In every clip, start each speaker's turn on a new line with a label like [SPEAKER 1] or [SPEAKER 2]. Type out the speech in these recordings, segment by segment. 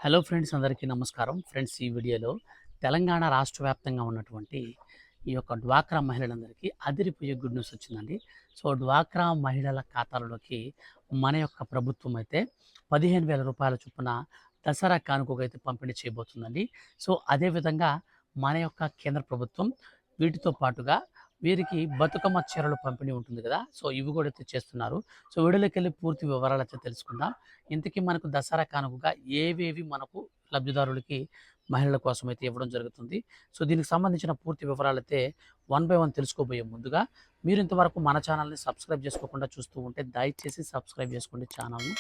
[SPEAKER 1] Hello friends, అందరికీ నమస్కారం. Friends, ఈ వీడియోలో తెలంగాణ రాష్ట్ర వ్యాప్తంగా ఉన్నటువంటి ఈ యొక్క డ్వాక్రా మహిళలందరికీ అదిరిపోయే గుడ్ న్యూస్ వచ్చిందండి. సో డ్వాక్రా మహిళల ఖాతాలలోకి మన యొక్క ప్రభుత్వం అయితే 15,000 రూపాయల చొప్పున దసరా కానుకగా అయితే పంపిణీ చేయబోతుందండి. సో అదేవిధంగా మన యొక్క కేంద్ర ప్రభుత్వం వీటితో పాటుగా వీరికి బతుకమ్మ చీరలు పంపిణీ ఉంటుంది కదా. సో ఇవి కూడా అయితే చేస్తున్నారు. సో వీడియోలోకి వెళ్ళి పూర్తి వివరాలు అయితే తెలుసుకుందాం. ఇంతకీ మనకు దసరా కానుకగా ఏవేవి మనకు లబ్ధిదారులకి మహిళల కోసం అయితే ఇవ్వడం జరుగుతుంది. సో దీనికి సంబంధించిన పూర్తి వివరాలైతే వన్ బై వన్ తెలుసుకోబోయే ముందుగా మీరు ఇంతవరకు మన ఛానల్ని సబ్స్క్రైబ్ చేసుకోకుండా చూస్తూ ఉంటే దయచేసి సబ్స్క్రైబ్ చేసుకోండి ఛానల్ని.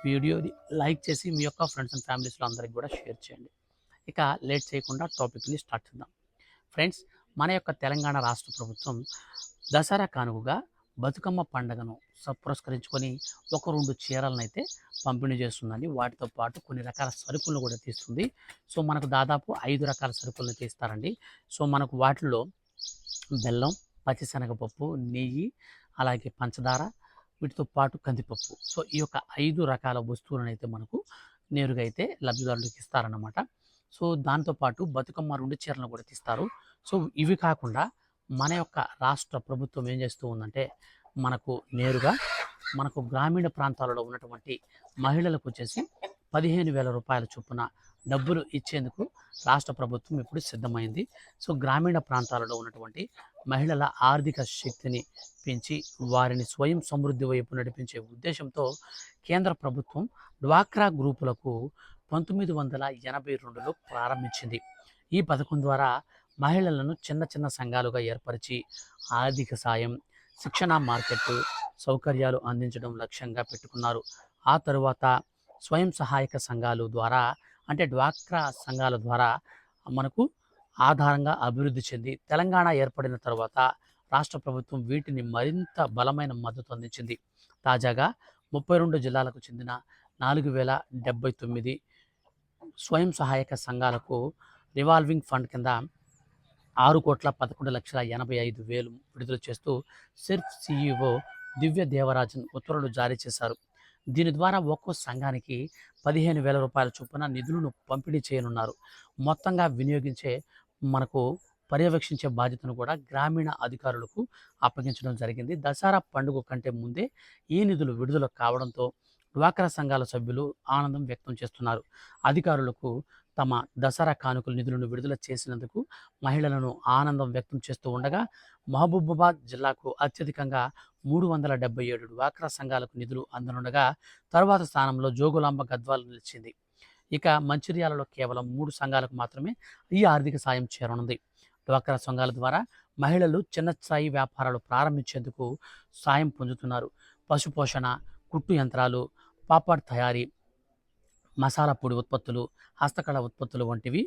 [SPEAKER 1] వీడియోని లైక్ చేసి మీ యొక్క ఫ్రెండ్స్ అండ్ ఫ్యామిలీస్లో అందరికి కూడా షేర్ చేయండి. ఇక లేట్ చేయకుండా టాపిక్ని స్టార్ట్ చేద్దాం. ఫ్రెండ్స్, మన యొక్క తెలంగాణ రాష్ట్ర ప్రభుత్వం దసరా కానుకగా బతుకమ్మ పండుగను పురస్కరించుకొని ఒక 2 చీరలను అయితే పంపిణీ చేస్తుందండి. వాటితో పాటు కొన్ని రకాల సరుకులను కూడా తీస్తుంది. సో మనకు దాదాపు 5 రకాల సరుకులను తీస్తారండి. సో మనకు వాటిలో బెల్లం, పచ్చిశనగపప్పు, నెయ్యి, అలాగే పంచదార, వీటితో పాటు కందిపప్పు. సో ఈ యొక్క 5 రకాల వస్తువులను అయితే మనకు నేరుగా అయితే లబ్ధిదారులకు ఇస్తారన్నమాట. సో దాంతోపాటు బతుకమ్మ 2 చీరలను కూడా తీస్తారు. సో ఇవి కాకుండా మన యొక్క రాష్ట్ర ప్రభుత్వం ఏం చేస్తూ ఉందంటే మనకు నేరుగా మనకు గ్రామీణ ప్రాంతాలలో ఉన్నటువంటి మహిళలకు వచ్చేసి 15,000 రూపాయల చొప్పున డబ్బులు ఇచ్చేందుకు రాష్ట్ర ప్రభుత్వం ఇప్పుడు సిద్ధమైంది. సో గ్రామీణ ప్రాంతాలలో ఉన్నటువంటి మహిళల ఆర్థిక శక్తిని పెంచి వారిని స్వయం సమృద్ధి వైపు నడిపించే ఉద్దేశంతో కేంద్ర ప్రభుత్వం డ్వాక్రా గ్రూపులకు 1982లో ప్రారంభించింది. ఈ పథకం ద్వారా మహిళలను చిన్న చిన్న సంఘాలుగా ఏర్పరిచి ఆర్థిక సాయం, శిక్షణ, మార్కెట్ సౌకర్యాలు అందించడం లక్ష్యంగా పెట్టుకున్నారు. ఆ తరువాత స్వయం సహాయక సంఘాలు ద్వారా అంటే డ్వాక్రా సంఘాల ద్వారా మనకు ఆధారంగా అభివృద్ధి చెంది తెలంగాణ ఏర్పడిన తర్వాత రాష్ట్ర ప్రభుత్వం వీటిని మరింత బలమైన మద్దతు అందించింది. తాజాగా 32 జిల్లాలకు చెందిన 4,079 స్వయం సహాయక సంఘాలకు రివాల్వింగ్ ఫండ్ కింద 6,11,85,000 విడుదల చేస్తూ సిర్ఫ్ సిఇఓ దివ్య దేవరాజన్ ఉత్తర్వులు జారీ చేశారు. దీని ద్వారా ఒక్కో సంఘానికి 15,000 రూపాయల చొప్పున నిధులను పంపిణీ చేయనున్నారు. మొత్తంగా వినియోగించే మనకు పర్యవేక్షించే బాధ్యతను కూడా గ్రామీణ అధికారులకు అప్పగించడం జరిగింది. దసరా పండుగ కంటే ముందే ఈ నిధులు విడుదల కావడంతో డ్వాక్రా సంఘాల సభ్యులు ఆనందం వ్యక్తం చేస్తున్నారు. అధికారులకు తమ దసరా కానుకల నిధులను విడుదల చేసినందుకు మహిళలను ఆనందం వ్యక్తం చేస్తూ ఉండగా మహబూబాబాద్ జిల్లాకు అత్యధికంగా 377 డ్వాక్రా సంఘాలకు నిధులు అందనుండగా తరువాత స్థానంలో జోగులాంబ గద్వాల్ నిలిచింది. ఇక మంచిర్యాలలో కేవలం 3 సంఘాలకు మాత్రమే ఈ ఆర్థిక సాయం చేరనుంది. డ్వాక్రా సంఘాల ద్వారా మహిళలు చిన్న స్థాయి వ్యాపారాలు ప్రారంభించేందుకు సాయం పొందుతున్నారు. పశుపోషణ, కుట్టు యంత్రాలు, పాపడ్ తయారీ, మసాలా పొడి ఉత్పత్తులు, హస్తకళ ఉత్పత్తులు వంటివి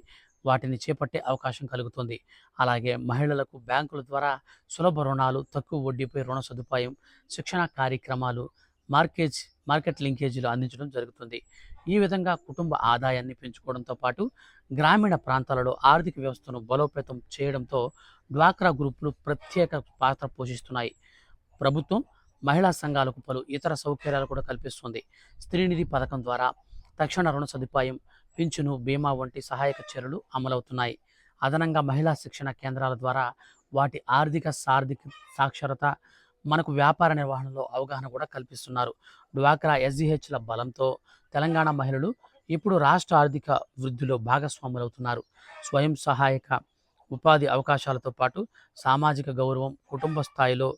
[SPEAKER 1] వాటిని చేపట్టే అవకాశం కలుగుతుంది. అలాగే మహిళలకు బ్యాంకుల ద్వారా సులభ రుణాలు, తక్కువ వడ్డీపై రుణ సదుపాయం, శిక్షణ కార్యక్రమాలు, మార్కెట్ లింకేజీలు అందించడం జరుగుతుంది. ఈ విధంగా కుటుంబ ఆదాయాన్ని పెంచుకోవడంతో పాటు గ్రామీణ ప్రాంతాలలో ఆర్థిక వ్యవస్థను బలోపేతం చేయడంతో డ్వాక్రా గ్రూపులు ప్రత్యేక పాత్ర పోషిస్తున్నాయి. ప్రభుత్వం మహిళా సంఘాలకు పలు ఇతర సౌకర్యాలు కూడా కల్పిస్తుంది. స్త్రీనిధి పథకం ద్వారా తక్షణ రుణ సదుపాయం, పింఛను, బీమా వంటి సహాయక చర్యలు అమలవుతున్నాయి. అదనంగా మహిళా శిక్షణ కేంద్రాల ద్వారా వాటి ఆర్థిక సాక్షరత, మనకు వ్యాపార నిర్వహణలో అవగాహన కూడా కల్పిస్తున్నారు. డ్వాక్రా ఎస్జిహెచ్ల బలంతో తెలంగాణ మహిళలు ఇప్పుడు రాష్ట్ర ఆర్థిక వృద్ధిలో భాగస్వాములవుతున్నారు. స్వయం సహాయక ఉపాధి అవకాశాలతో పాటు సామాజిక గౌరవం, కుటుంబ స్థాయిలో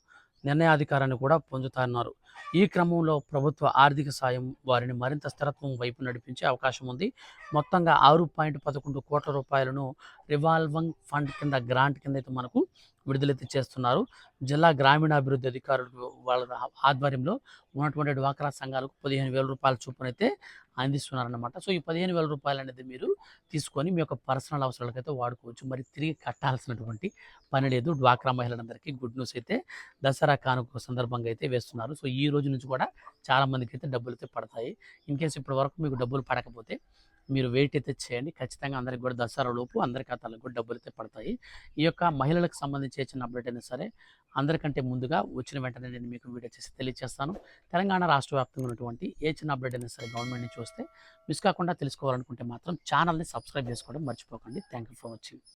[SPEAKER 1] నిర్ణయాధికారాన్ని కూడా పొందుతున్నారు. ఈ క్రమంలో ప్రభుత్వ ఆర్థిక సాయం వారిని మరింత స్థిరత్వం వైపు నడిపించే అవకాశం ఉంది. మొత్తంగా 6.11 కోట్ల రూపాయలను రివాల్వింగ్ ఫండ్ కింద గ్రాంట్ కింద అయితే మనకు విడుదలైతే చేస్తున్నారు. జిల్లా గ్రామీణాభివృద్ధి అధికారులు వాళ్ళ ఆధ్వర్యంలో ఉన్నటువంటి డ్వాక్రా సంఘాలకు 15,000 రూపాయల చొప్పున అయితే అందిస్తున్నారన్నమాట. సో ఈ 15,000 రూపాయలు అనేది మీరు తీసుకొని మీ యొక్క పర్సనల్ అవసరాలకైతే వాడుకోవచ్చు. మరి తిరిగి కట్టాల్సినటువంటి పని లేదు. డ్వాక్రా మహిళలందరికీ గుడ్ న్యూస్ అయితే దసరా కానుక సందర్భంగా అయితే వేస్తున్నారు. సో ఈ రోజు నుంచి కూడా చాలామందికి అయితే డబ్బులు అయితే పడతాయి. ఇన్ కేసు ఇప్పటి వరకు మీకు డబ్బులు పడకపోతే మీరు వెయిట్ అయితే చేయండి. ఖచ్చితంగా అందరికి కూడా దసరా లోపు అందరి ఖాతాలకు కూడా డబ్బులైతే పడతాయి. ఈ యొక్క మహిళలకు సంబంధించి ఏ చిన్న అప్డేట్ అయినా సరే అందరికంటే ముందుగా వచ్చిన వెంటనే నేను మీకు వీడియో చేసి తెలియజేస్తాను. తెలంగాణ రాష్ట్ర వ్యాప్తంగా ఉన్నటువంటి ఏ చిన్న అప్డేట్ అయినా సరే గవర్నమెంట్ నుంచి వస్తే మిస్ కాకుండా తెలుసుకోవాలనుకుంటే మాత్రం ఛానల్‌ని సబ్స్క్రైబ్ చేసుకోవడం మర్చిపోకండి. Thank you for watching.